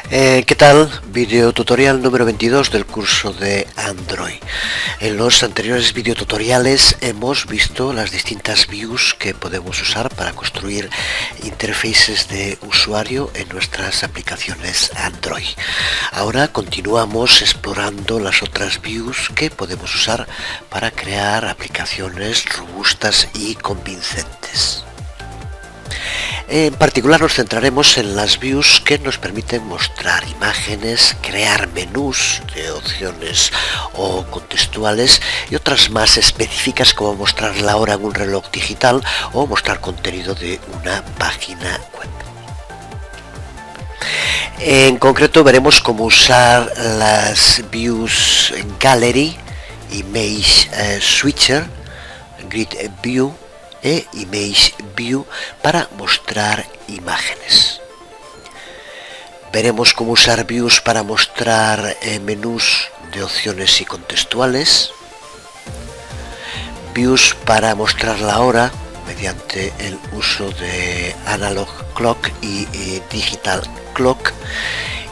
¿Qué tal? Video tutorial número 22 del curso de Android. En los anteriores videotutoriales hemos visto las distintas views que podemos usar para construir interfaces de usuario en nuestras aplicaciones Android. Ahora continuamos explorando las otras views que podemos usar para crear aplicaciones robustas y convincentes. En particular nos centraremos en las views que nos permiten mostrar imágenes, crear menús de opciones o contextuales y otras más específicas como mostrar la hora en un reloj digital o mostrar contenido de una página web. En concreto veremos cómo usar las views Gallery, Image Switcher, Grid View e Image View para mostrar imágenes. Veremos cómo usar views para mostrar menús de opciones y contextuales, views para mostrar la hora mediante el uso de Analog Clock y Digital Clock,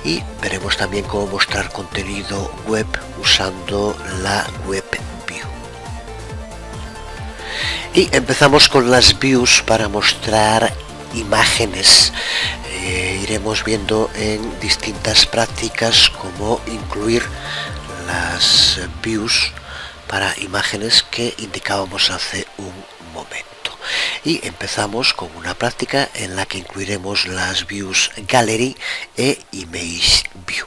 y veremos también cómo mostrar contenido web usando la Web View. Y empezamos con las views para mostrar imágenes. Iremos viendo en distintas prácticas cómo incluir las views para imágenes que indicábamos hace un momento. Y empezamos con una práctica en la que incluiremos las views Gallery e Image View.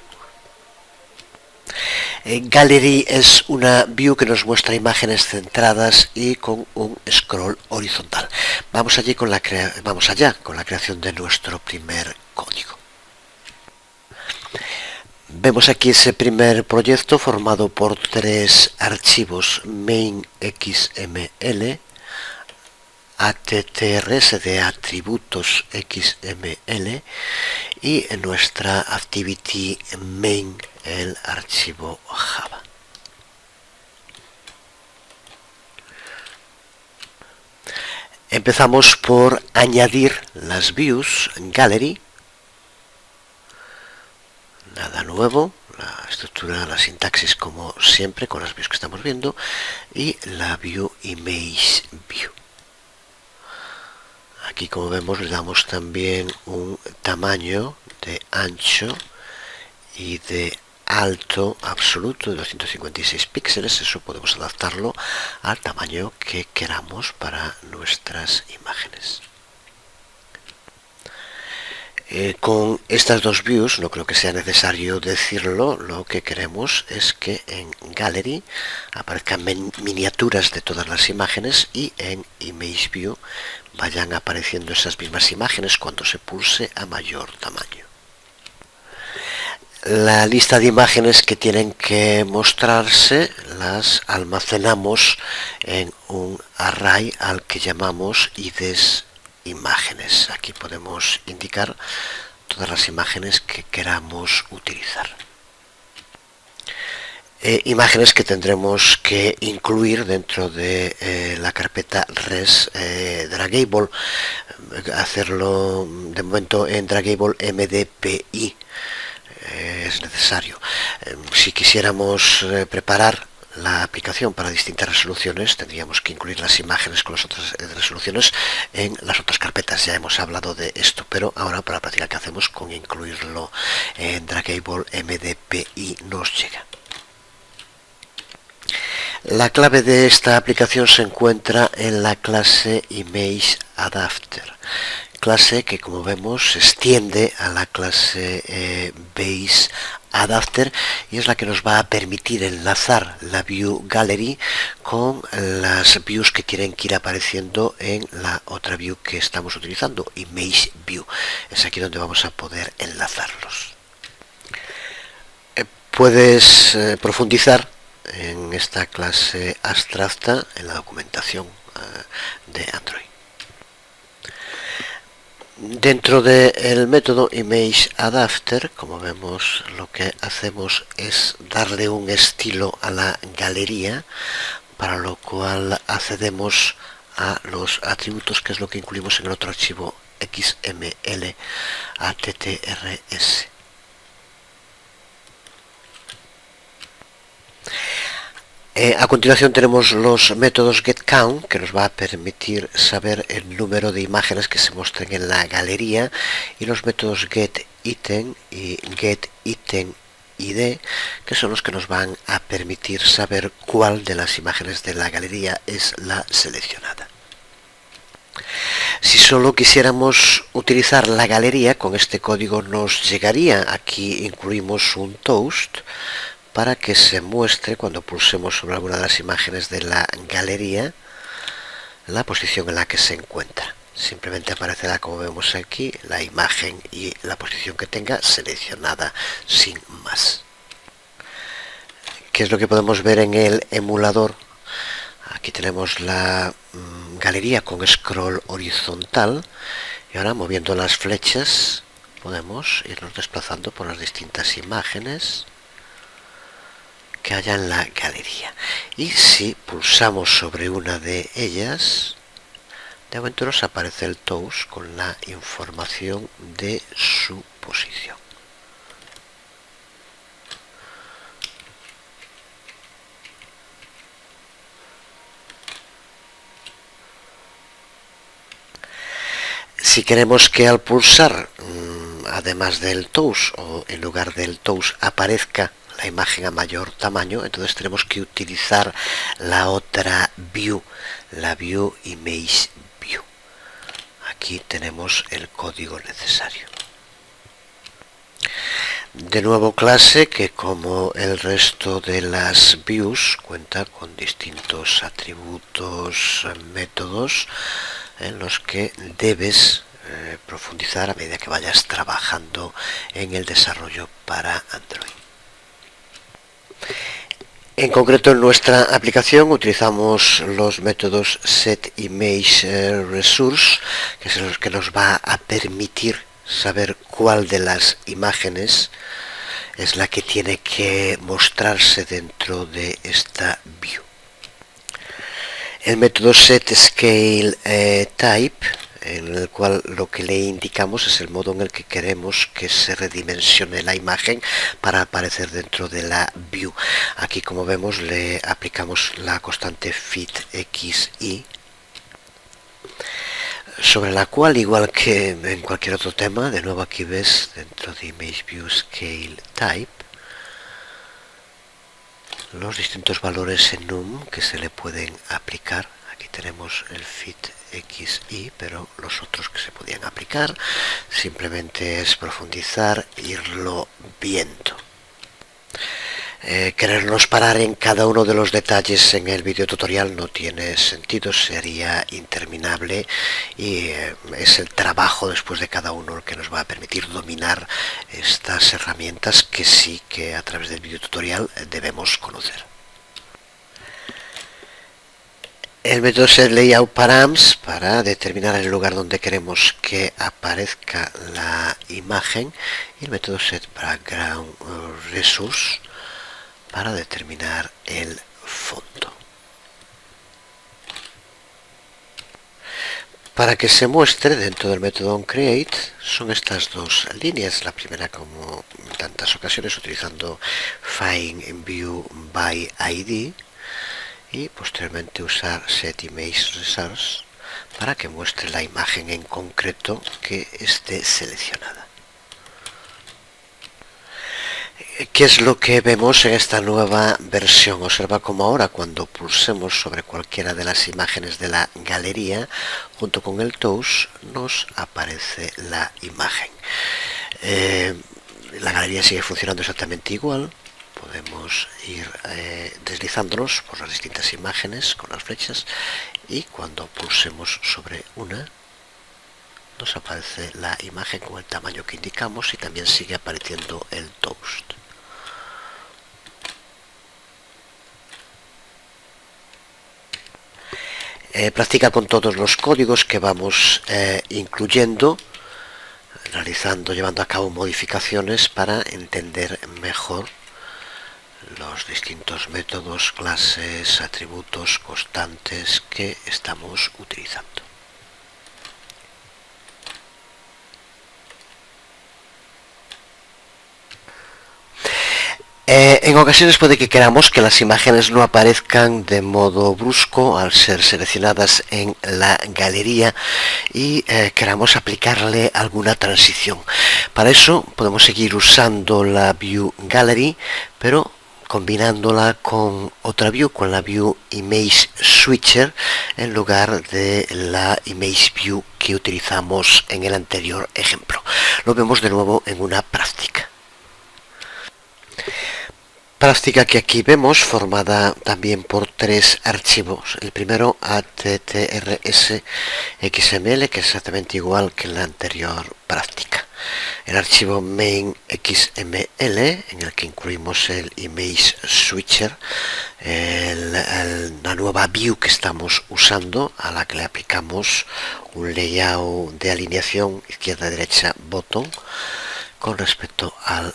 Gallery es una view que nos muestra imágenes centradas y con un scroll horizontal. Vamos allá con la creación de nuestro primer código. Vemos aquí ese primer proyecto formado por tres archivos: main.xml, attrs de atributos xml y nuestra activity main, el archivo Java. Empezamos por añadir las views Gallery. Nada nuevo, la estructura, la sintaxis como siempre con las views que estamos viendo, y la view Image View. Aquí, como vemos, le damos también un tamaño de ancho y de alto absoluto de 256 píxeles. Eso podemos adaptarlo al tamaño que queramos para nuestras imágenes. Con estas dos views, no creo que sea necesario decirlo, lo que queremos es que en Gallery aparezcan miniaturas de todas las imágenes y en Image View vayan apareciendo esas mismas imágenes cuando se pulse a mayor tamaño. La lista de imágenes que tienen que mostrarse las almacenamos en un array al que llamamos IDs imágenes. Aquí podemos indicar todas las imágenes que queramos utilizar. Imágenes que tendremos que incluir dentro de la carpeta res draggable. Hacerlo de momento en draggable mdpi es necesario. Si quisiéramos preparar la aplicación para distintas resoluciones, tendríamos que incluir las imágenes con las otras resoluciones en las otras carpetas. Ya hemos hablado de esto, pero ahora para la práctica que hacemos con incluirlo en draggable mdpi nos llega. La clave de esta aplicación se encuentra en la clase ImageAdapter, clase que, como vemos, se extiende a la clase BaseAdapter y es la que nos va a permitir enlazar la view Gallery con las views que tienen que ir apareciendo en la otra view que estamos utilizando, Image View. Es aquí donde vamos a poder enlazarlos. Puedes profundizar en esta clase abstracta en la documentación de Android. Dentro del método ImageAdapter, como vemos, lo que hacemos es darle un estilo a la galería, para lo cual accedemos a los atributos, que es lo que incluimos en el otro archivo XML attrs. A continuación tenemos los métodos getCount, que nos va a permitir saber el número de imágenes que se muestren en la galería, y los métodos getItem y getItemID, que son los que nos van a permitir saber cuál de las imágenes de la galería es la seleccionada. Si solo quisiéramos utilizar la galería, con este código nos llegaría. Aquí incluimos un toast para que se muestre, cuando pulsemos sobre alguna de las imágenes de la galería, la posición en la que se encuentra. Simplemente aparecerá, como vemos aquí, la imagen y la posición que tenga seleccionada sin más. ¿Qué es lo que podemos ver en el emulador? Aquí tenemos la galería con scroll horizontal, y ahora, moviendo las flechas, podemos irnos desplazando por las distintas imágenes que haya en la galería. Y si pulsamos sobre una de ellas, de momento nos aparece el toast con la información de su posición. Si queremos que al pulsar, además del toast, o en lugar del toast, aparezca la imagen a mayor tamaño, entonces tenemos que utilizar la otra view, la view image view. Aquí tenemos el código necesario. De nuevo, clase que, como el resto de las views, cuenta con distintos atributos, métodos en los que debes profundizar a medida que vayas trabajando en el desarrollo para Android. En concreto, en nuestra aplicación utilizamos los métodos setImageResource, que es los que nos va a permitir saber cuál de las imágenes es la que tiene que mostrarse dentro de esta view. El método setScaleType, en el cual lo que le indicamos es el modo en el que queremos que se redimensione la imagen para aparecer dentro de la view. Aquí, como vemos, le aplicamos la constante fitxy, sobre la cual, igual que en cualquier otro tema, de nuevo aquí ves dentro de ImageViewScaleType los distintos valores en num que se le pueden aplicar. Aquí tenemos el fitxy, pero los otros que se podían aplicar simplemente es profundizar, irlo viendo. Querernos parar en cada uno de los detalles en el video tutorial no tiene sentido, sería interminable, y es el trabajo después de cada uno el que nos va a permitir dominar estas herramientas que sí que a través del video tutorial debemos conocer. El método setLayoutParams, para determinar el lugar donde queremos que aparezca la imagen, y el método setBackgroundResource, para determinar el fondo. Para que se muestre dentro del método onCreate son estas dos líneas. La primera, como en tantas ocasiones, utilizando FindViewById, y posteriormente usar setImageResource para que muestre la imagen en concreto que esté seleccionada. ¿Qué es lo que vemos en esta nueva versión? Observa cómo ahora, cuando pulsemos sobre cualquiera de las imágenes de la galería, junto con el toast nos aparece la imagen. La galería sigue funcionando exactamente igual. Podemos ir deslizándonos por las distintas imágenes con las flechas, y cuando pulsemos sobre una nos aparece la imagen con el tamaño que indicamos, y también sigue apareciendo el toast. Practica con todos los códigos que vamos incluyendo, llevando a cabo modificaciones para entender mejor los distintos métodos, clases, atributos, constantes que estamos utilizando. En ocasiones puede que queramos que las imágenes no aparezcan de modo brusco al ser seleccionadas en la galería y queramos aplicarle alguna transición. Para eso podemos seguir usando la View Gallery, pero combinándola con otra view, con la View Image Switcher, en lugar de la Image View que utilizamos en el anterior ejemplo. Lo vemos de nuevo en una práctica. Práctica que aquí vemos formada también por tres archivos. El primero ATTRS XML, que es exactamente igual que en la anterior práctica. El archivo main XML, en el que incluimos el image switcher, la nueva view que estamos usando, a la que le aplicamos un layout de alineación izquierda-derecha botón con respecto al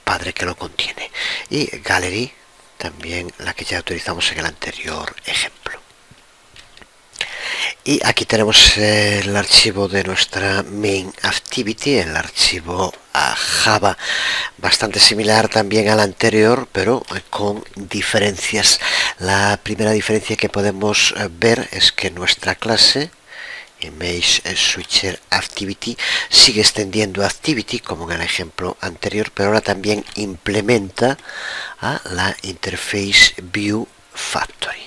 padre que lo contiene, y Gallery, también la que ya utilizamos en el anterior ejemplo. Y aquí tenemos el archivo de nuestra main activity, el archivo a Java, bastante similar también al anterior, pero con diferencias. La primera diferencia que podemos ver es que nuestra clase Image Switcher Activity sigue extendiendo Activity como en el ejemplo anterior, pero ahora también implementa a la Interface View Factory.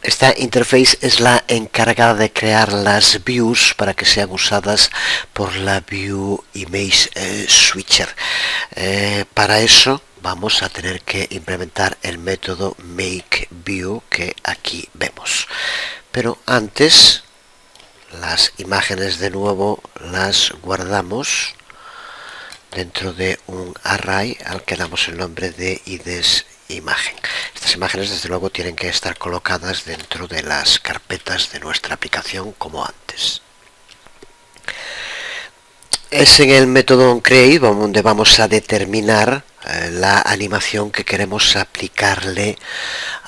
Esta interface es la encargada de crear las views para que sean usadas por la View Image Switcher. Para eso vamos a tener que implementar el método makeView que aquí vemos. Pero antes, las imágenes de nuevo las guardamos dentro de un array al que damos el nombre de IDES imagen. Estas imágenes desde luego tienen que estar colocadas dentro de las carpetas de nuestra aplicación como antes. Es en el método onCreate donde vamos a determinar la animación que queremos aplicarle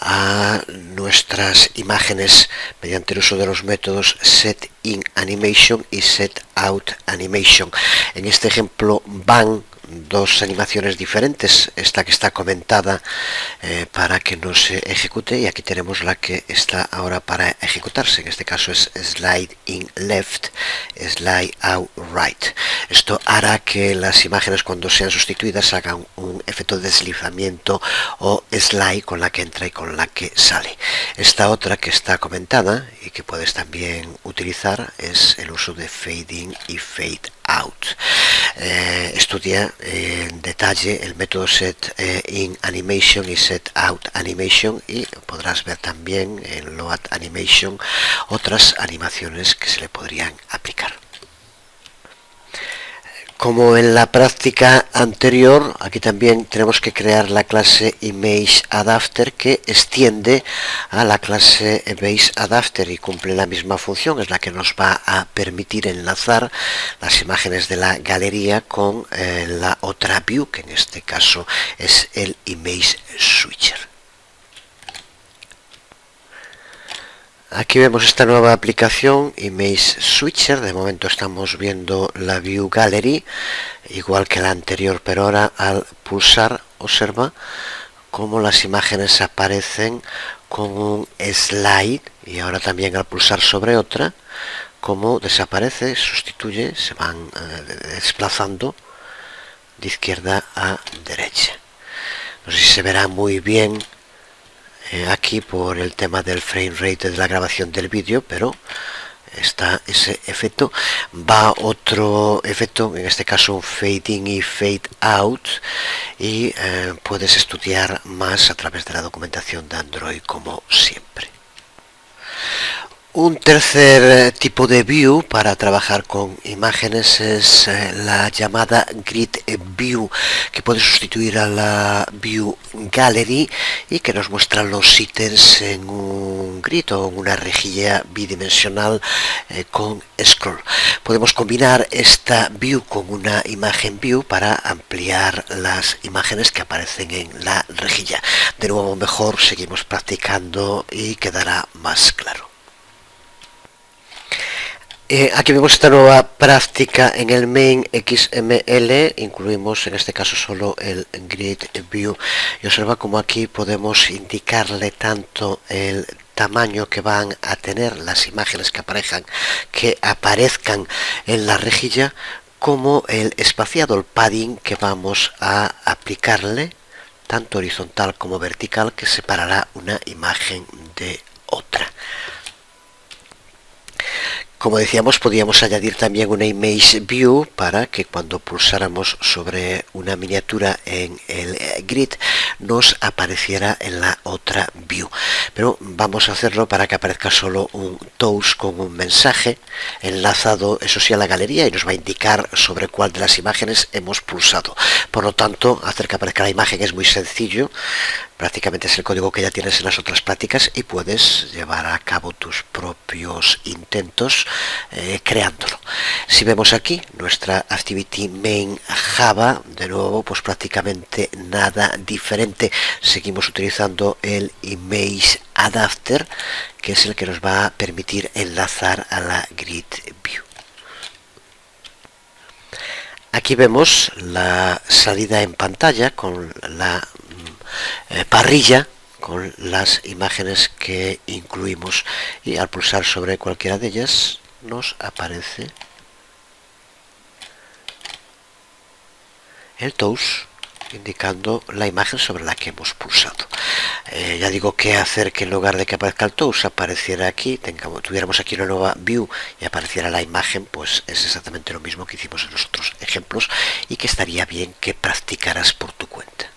a nuestras imágenes mediante el uso de los métodos setInAnimation y setOutAnimation. En este ejemplo van dos animaciones diferentes, esta que está comentada para que no se ejecute, y aquí tenemos la que está ahora para ejecutarse. En este caso es slide in left, slide out right. Esto hará que las imágenes, cuando sean sustituidas, hagan un efecto de deslizamiento o slide con la que entra y con la que sale. Esta otra que está comentada y que puedes también utilizar es el uso de fade in y fade out. Estudia en detalle el método setInAnimation y setOutAnimation y podrás ver también en loadAnimation otras animaciones que se le podrían aplicar. Como en la práctica anterior, aquí también tenemos que crear la clase ImageAdapter, que extiende a la clase BaseAdapter y cumple la misma función. Es la que nos va a permitir enlazar las imágenes de la galería con la otra view, que en este caso es el Image Switcher. Aquí vemos esta nueva aplicación Image Switcher. De momento estamos viendo la View Gallery igual que la anterior, pero ahora al pulsar observa cómo las imágenes aparecen con un slide, y ahora también al pulsar sobre otra cómo desaparece, sustituye, se van desplazando de izquierda a derecha. No sé si se verá muy bien aquí por el tema del frame rate de la grabación del vídeo, pero está ese efecto. Va otro efecto, en este caso un fade in y fade out, y puedes estudiar más a través de la documentación de Android como siempre. Un tercer tipo de view para trabajar con imágenes es la llamada Grid View, que puede sustituir a la View Gallery y que nos muestra los ítems en un grid o en una rejilla bidimensional con scroll. Podemos combinar esta view con una imagen view para ampliar las imágenes que aparecen en la rejilla. De nuevo, mejor seguimos practicando y quedará más claro. Aquí vemos esta nueva práctica en el main XML, incluimos en este caso solo el grid view y observa como aquí podemos indicarle tanto el tamaño que van a tener las imágenes que aparezcan en la rejilla como el espaciado, el padding que vamos a aplicarle tanto horizontal como vertical, que separará una imagen de otra. Como decíamos, podíamos añadir también una image view para que cuando pulsáramos sobre una miniatura en el grid nos apareciera en la otra view. Pero vamos a hacerlo para que aparezca solo un toast con un mensaje enlazado, eso sí, a la galería, y nos va a indicar sobre cuál de las imágenes hemos pulsado. Por lo tanto, hacer que aparezca la imagen es muy sencillo. Prácticamente es el código que ya tienes en las otras prácticas y puedes llevar a cabo tus propios intentos creándolo. Si vemos aquí nuestra activity main Java, de nuevo pues prácticamente nada diferente. Seguimos utilizando el image adapter, que es el que nos va a permitir enlazar a la grid view. Aquí vemos la salida en pantalla con la parrilla con las imágenes que incluimos, y al pulsar sobre cualquiera de ellas nos aparece el toast indicando la imagen sobre la que hemos pulsado. Ya digo que hacer que en lugar de que aparezca el toast apareciera aquí, tuviéramos aquí una nueva view y apareciera la imagen, pues es exactamente lo mismo que hicimos en los otros ejemplos y que estaría bien que practicaras por tu cuenta.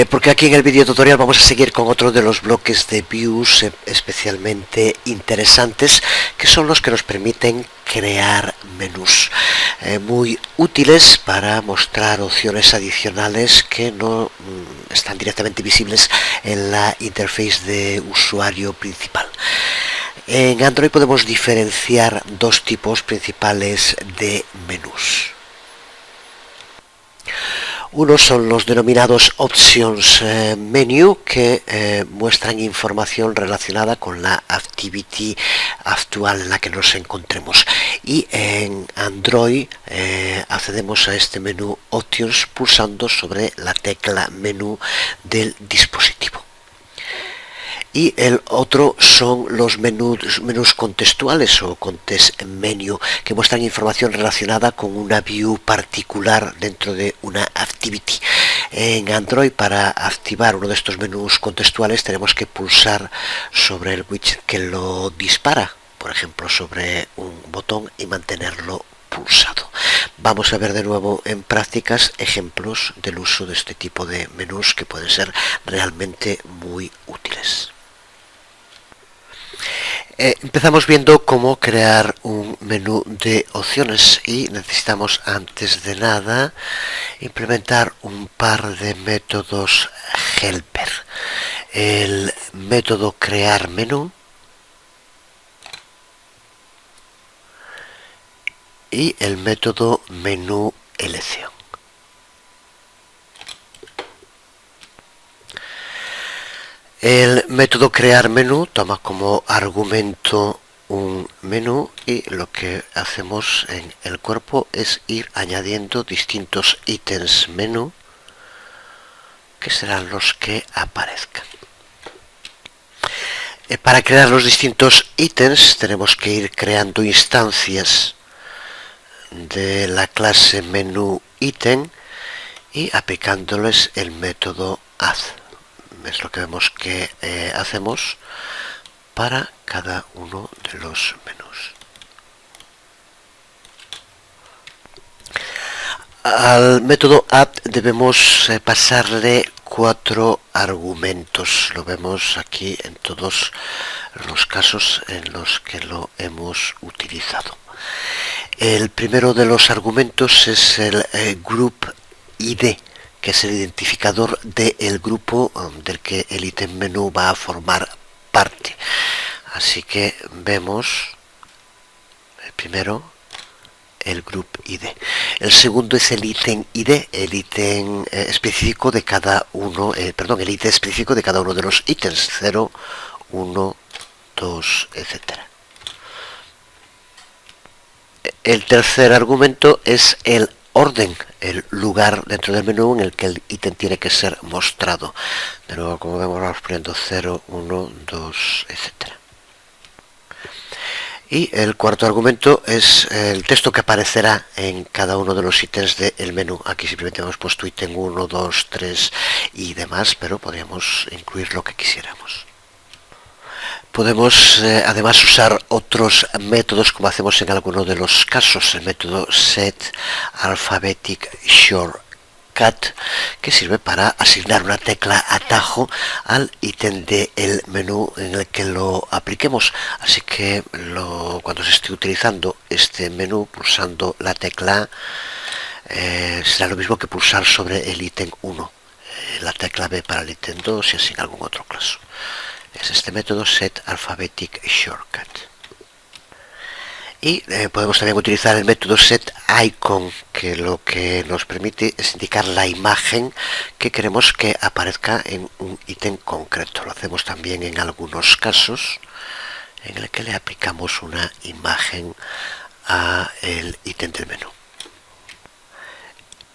Porque aquí en el vídeo tutorial vamos a seguir con otro de los bloques de views especialmente interesantes, que son los que nos permiten crear menús muy útiles para mostrar opciones adicionales que no están directamente visibles en la interface de usuario principal. En Android podemos diferenciar dos tipos principales de menús. Unos son los denominados Options Menu, que muestran información relacionada con la activity actual en la que nos encontremos. Y en Android accedemos a este menú Options pulsando sobre la tecla menú del dispositivo. Y el otro son los menús contextuales o context menu, que muestran información relacionada con una view particular dentro de una activity. En Android, para activar uno de estos menús contextuales tenemos que pulsar sobre el widget que lo dispara, por ejemplo sobre un botón, y mantenerlo pulsado. Vamos a ver de nuevo en prácticas ejemplos del uso de este tipo de menús que pueden ser realmente muy útiles. Empezamos viendo cómo crear un menú de opciones y necesitamos antes de nada implementar un par de métodos helper. El método crear menú y el método menú elección. El método crear menú toma como argumento un menú y lo que hacemos en el cuerpo es ir añadiendo distintos ítems menú que serán los que aparezcan. Para crear los distintos ítems tenemos que ir creando instancias de la clase menú ítem y aplicándoles el método add. Es lo que vemos que hacemos para cada uno de los menús. Al método add debemos pasarle 4 argumentos. Lo vemos aquí en todos los casos en los que lo hemos utilizado. El primero de los argumentos es el group ID, que es el identificador del grupo del que el ítem menú va a formar parte. Así que vemos primero el group ID. El segundo es el ítem ID, el ítem específico de cada uno, el ítem específico de cada uno de los ítems, 0, 1, 2, etcétera. El tercer argumento es el orden, el lugar dentro del menú en el que el ítem tiene que ser mostrado. De nuevo, como vemos, vamos poniendo 0, 1, 2, etc. Y el cuarto argumento es el texto que aparecerá en cada uno de los ítems del menú. Aquí simplemente hemos puesto ítem 1, 2, 3 y demás, pero podríamos incluir lo que quisiéramos. Podemos además usar otros métodos como hacemos en algunos de los casos, el método setAlphabeticShortcut, que sirve para asignar una tecla atajo al ítem del menú en el que lo apliquemos. Así que cuando se esté utilizando este menú pulsando la tecla será lo mismo que pulsar sobre el ítem 1, la tecla B para el ítem 2 y así en algún otro caso. Es este método setAlphabeticShortcut. Y podemos también utilizar el método setIcon, que lo que nos permite es indicar la imagen que queremos que aparezca en un ítem concreto. Lo hacemos también en algunos casos en el que le aplicamos una imagen a el ítem del menú.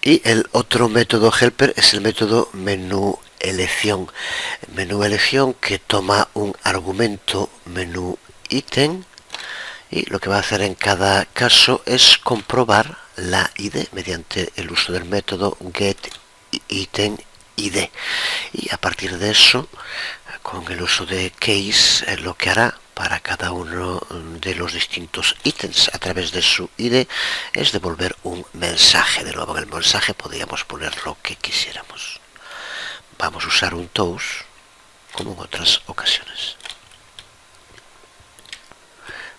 Y el otro método helper es el método menú elección. Menú elección que toma un argumento menú ítem y lo que va a hacer en cada caso es comprobar la ID mediante el uso del método getItemID. Y a partir de eso, con el uso de case, lo que hará para cada uno de los distintos ítems a través de su ID es devolver un mensaje. De nuevo, en el mensaje podríamos poner lo que quisiéramos. Vamos a usar un toast como en otras ocasiones.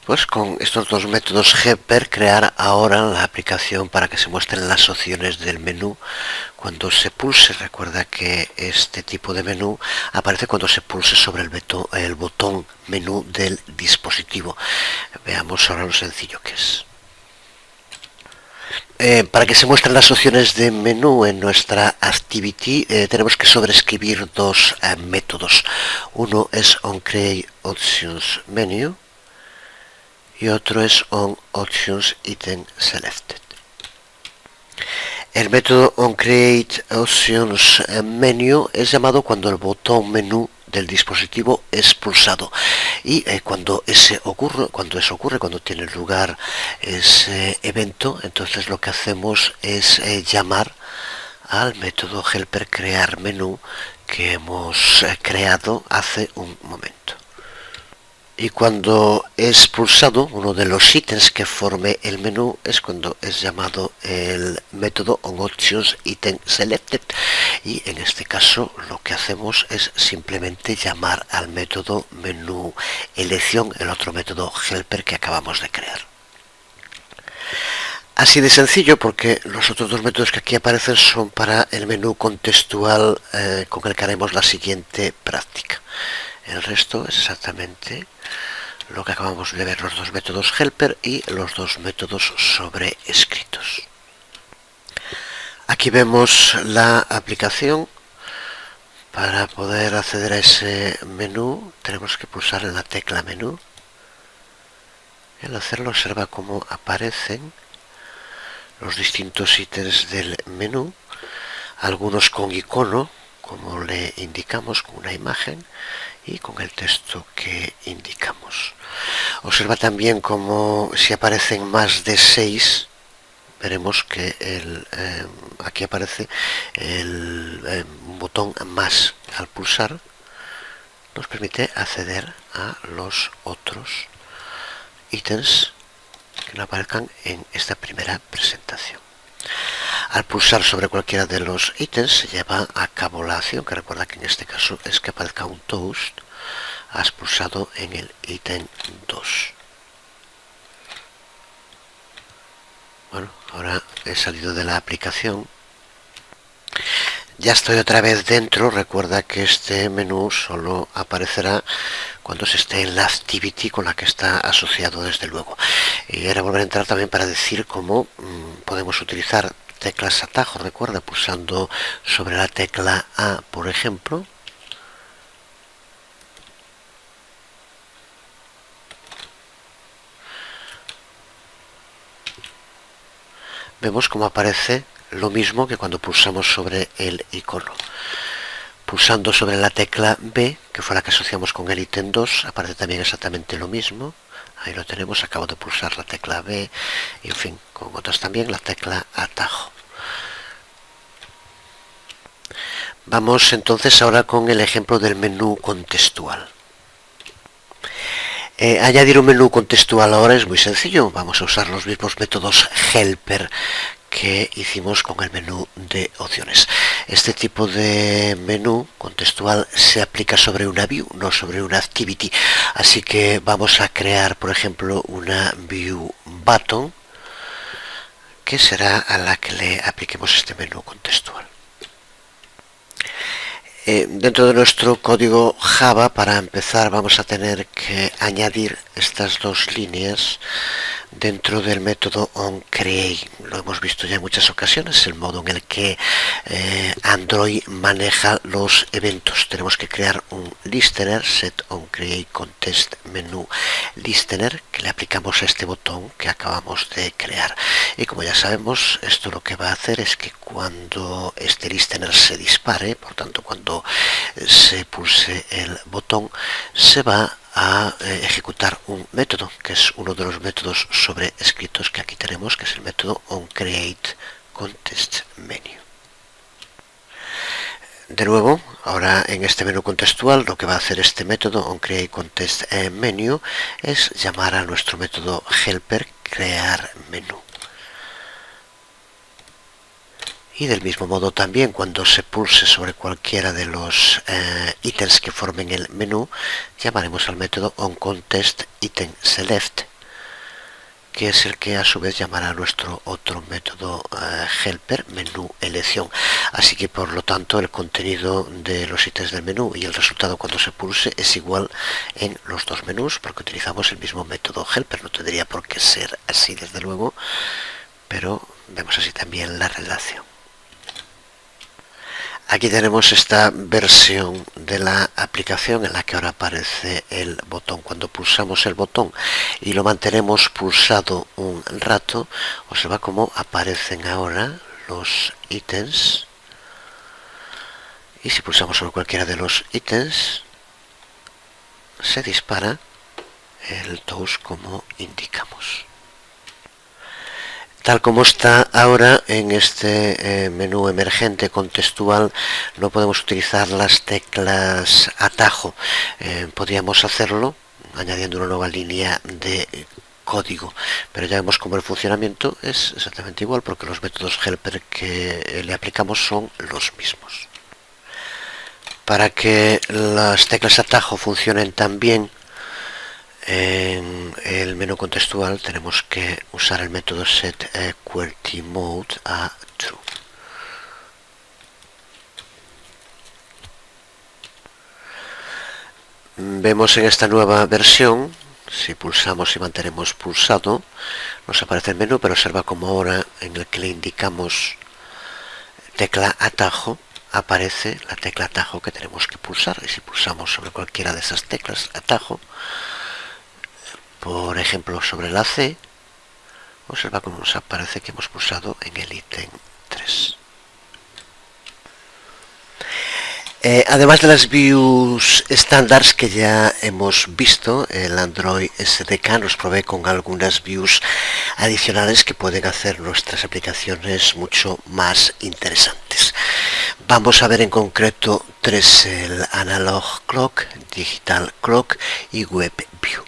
Pues con estos dos métodos helper crear ahora la aplicación para que se muestren las opciones del menú cuando se pulse. Recuerda que este tipo de menú aparece cuando se pulse sobre el botón menú del dispositivo. Veamos ahora lo sencillo que es. Para que se muestren las opciones de menú en nuestra activity tenemos que sobreescribir dos métodos. Uno es onCreateOptionsMenu y otro es onOptionsItemSelected. El método onCreateOptionsMenu es llamado cuando el botón menú del dispositivo es pulsado y cuando eso ocurre, cuando tiene lugar ese evento, entonces lo que hacemos es llamar al método helper crear menú que hemos creado hace un momento. Y cuando es pulsado uno de los ítems que forme el menú es cuando es llamado el método onOptionsItemSelected. Y en este caso lo que hacemos es simplemente llamar al método menú elección, el otro método helper que acabamos de crear. Así de sencillo, porque los otros dos métodos que aquí aparecen son para el menú contextual con el que haremos la siguiente práctica. El resto es exactamente lo que acabamos de ver, los dos métodos helper y los dos métodos sobreescritos. Aquí vemos la aplicación. Para poder acceder a ese menú tenemos que pulsar en la tecla menú. Y al hacerlo observa cómo aparecen los distintos ítems del menú, algunos con icono, como le indicamos, con una imagen, y con el texto que indicamos. Observa también como si aparecen más de 6, veremos que aquí aparece el botón más. Al pulsar nos permite acceder a los otros ítems que no aparezcan en esta primera presentación. Al pulsar sobre cualquiera de los ítems se lleva a cabo la acción, que recuerda que en este caso es que aparezca un toast. Has pulsado en el ítem 2. Bueno, ahora he salido de la aplicación. Ya estoy otra vez dentro. Recuerda que este menú solo aparecerá cuando se esté en la activity con la que está asociado, desde luego. Y ahora volver a entrar también para decir cómo podemos utilizar teclas atajo. Recuerda, pulsando sobre la tecla A, por ejemplo, vemos cómo aparece lo mismo que cuando pulsamos sobre el icono. Pulsando sobre la tecla B, que fue la que asociamos con el ítem 2, aparece también exactamente lo mismo. Ahí lo tenemos, acabo de pulsar la tecla B, y en fin, con otras también la tecla atajo. Vamos entonces ahora con el ejemplo del menú contextual. Añadir un menú contextual ahora es muy sencillo. Vamos a usar los mismos métodos helper que hicimos con el menú de opciones. Este tipo de menú contextual se aplica sobre una view, no sobre una activity. Así que vamos a crear, por ejemplo, una view button, que será a la que le apliquemos este menú contextual. Dentro de nuestro código Java, para empezar, vamos a tener que añadir estas dos líneas dentro del método onCreate. Lo hemos visto ya en muchas ocasiones, el modo en el que Android maneja los eventos. Tenemos que crear un listener, set onCreate context menu listener, que le aplicamos a este botón que acabamos de crear. Y como ya sabemos, esto lo que va a hacer es que cuando este listener se dispare, por tanto cuando se pulse el botón, se va a ejecutar un método, que es uno de los métodos sobrescritos que aquí tenemos, que es el método onCreateContextMenu. De nuevo, ahora en este menú contextual, lo que va a hacer este método onCreateContextMenu es llamar a nuestro método helper crear menú. Y del mismo modo también, cuando se pulse sobre cualquiera de los ítems que formen el menú, llamaremos al método onContextItemSelect, que es el que a su vez llamará a nuestro otro método helper menú elección. Así que por lo tanto el contenido de los ítems del menú y el resultado cuando se pulse es igual en los dos menús, porque utilizamos el mismo método helper. No tendría por qué ser así desde luego, pero vemos así también la relación. Aquí tenemos esta versión de la aplicación en la que ahora aparece el botón. Cuando pulsamos el botón y lo mantenemos pulsado un rato, observa cómo aparecen ahora los ítems. Y si pulsamos sobre cualquiera de los ítems, se dispara el toast como indicamos. Tal como está ahora en este menú emergente contextual, no podemos utilizar las teclas atajo. Podríamos hacerlo añadiendo una nueva línea de código, pero ya vemos como el funcionamiento es exactamente igual, porque los métodos helper que le aplicamos son los mismos. Para que las teclas atajo funcionen también en el menú contextual, tenemos que usar el método setQWERTYMODE a true. Vemos en esta nueva versión, si pulsamos y mantenemos pulsado, nos aparece el menú, pero observa como ahora en el que le indicamos tecla atajo, aparece la tecla atajo que tenemos que pulsar. Y si pulsamos sobre cualquiera de esas teclas atajo, por ejemplo sobre la C, observa cómo nos aparece que hemos pulsado en el ítem 3. Además de las views estándares que ya hemos visto, el Android SDK nos provee con algunas views adicionales que pueden hacer nuestras aplicaciones mucho más interesantes. Vamos a ver en concreto tres: el Analog Clock, Digital Clock y Web View.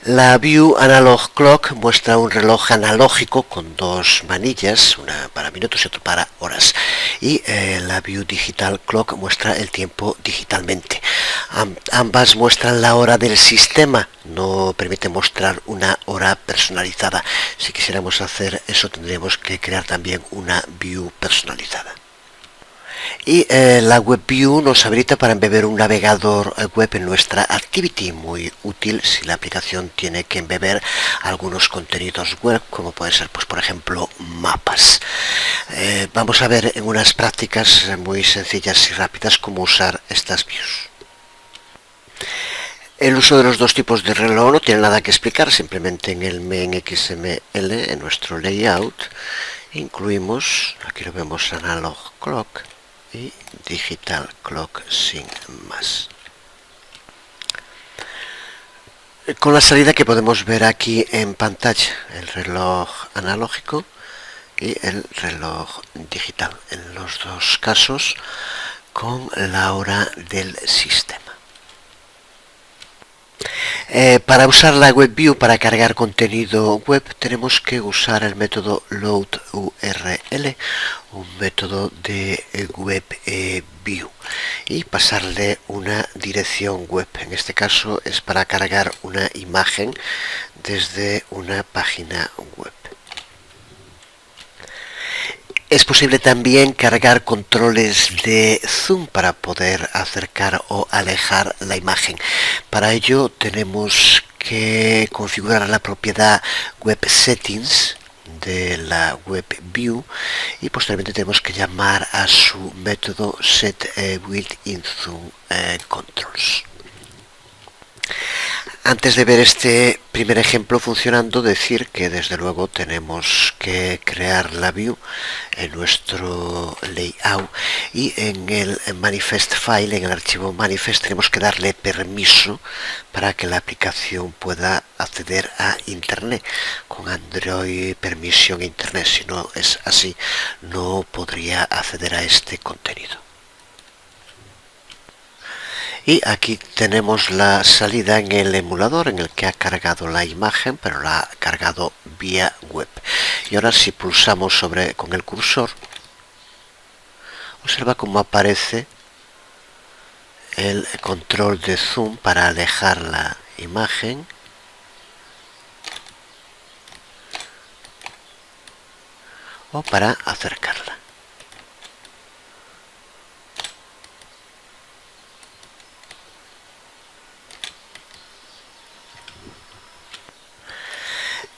La View Analog Clock muestra un reloj analógico con dos manillas, una para minutos y otra para horas. Y la View Digital Clock muestra el tiempo digitalmente. Ambas muestran la hora del sistema, no permite mostrar una hora personalizada. Si quisiéramos hacer eso, tendríamos que crear también una View personalizada. Y la Web View nos habilita para embeber un navegador web en nuestra activity, muy útil si la aplicación tiene que embeber algunos contenidos web, como puede ser, pues por ejemplo, mapas. Vamos a ver en unas prácticas muy sencillas y rápidas cómo usar estas views. El uso de los dos tipos de reloj no tiene nada que explicar, simplemente en el main XML, en nuestro layout, incluimos, aquí lo vemos, analog clock y digital clock sin más. Con la salida que podemos ver aquí en pantalla, el reloj analógico y el reloj digital, en los dos casos con la hora del sistema. Para usar la WebView para cargar contenido web tenemos que usar el método loadURL, un método de WebView, y pasarle una dirección web. En este caso es para cargar una imagen desde una página web. Es posible también cargar controles de zoom para poder acercar o alejar la imagen. Para ello tenemos que configurar la propiedad Web Settings de la WebView y posteriormente tenemos que llamar a su método setBuiltinZoomControls. Antes de ver este primer ejemplo funcionando, decir que desde luego tenemos que crear la view en nuestro layout y en el manifest file, en el archivo manifest, tenemos que darle permiso para que la aplicación pueda acceder a internet. Con Android permisión internet, si no es así, no podría acceder a este contenido. Y aquí tenemos la salida en el emulador en el que ha cargado la imagen, pero la ha cargado vía web. Y ahora si pulsamos con el cursor, observa cómo aparece el control de zoom para alejar la imagen o para acercarla.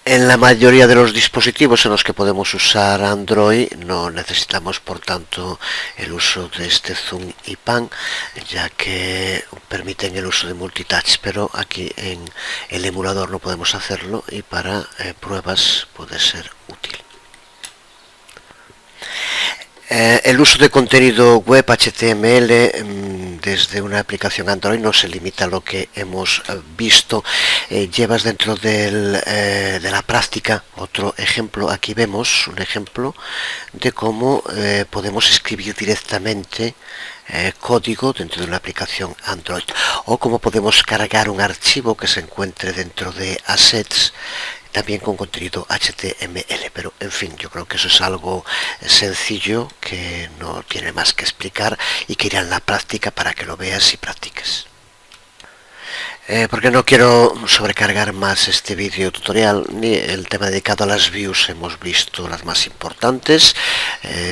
En la mayoría de los dispositivos en los que podemos usar Android no necesitamos por tanto el uso de este zoom y pan, ya que permiten el uso de multitouch, pero aquí en el emulador no podemos hacerlo y para pruebas puede ser útil. El uso de contenido web HTML desde una aplicación Android no se limita a lo que hemos visto. Llevas dentro de la práctica otro ejemplo. Aquí vemos un ejemplo de cómo podemos escribir directamente código dentro de una aplicación Android, o cómo podemos cargar un archivo que se encuentre dentro de assets también con contenido HTML, pero en fin, yo creo que eso es algo sencillo que no tiene más que explicar y que irá en la práctica para que lo veas y practiques. Porque no quiero sobrecargar más este vídeo tutorial ni el tema dedicado a las views. Hemos visto las más importantes,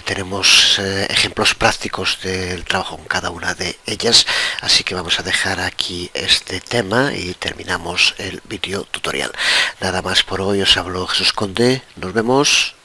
tenemos ejemplos prácticos del trabajo con cada una de ellas, así que vamos a dejar aquí este tema y terminamos el vídeo tutorial. Nada más por hoy, os habló Jesús Conde, nos vemos.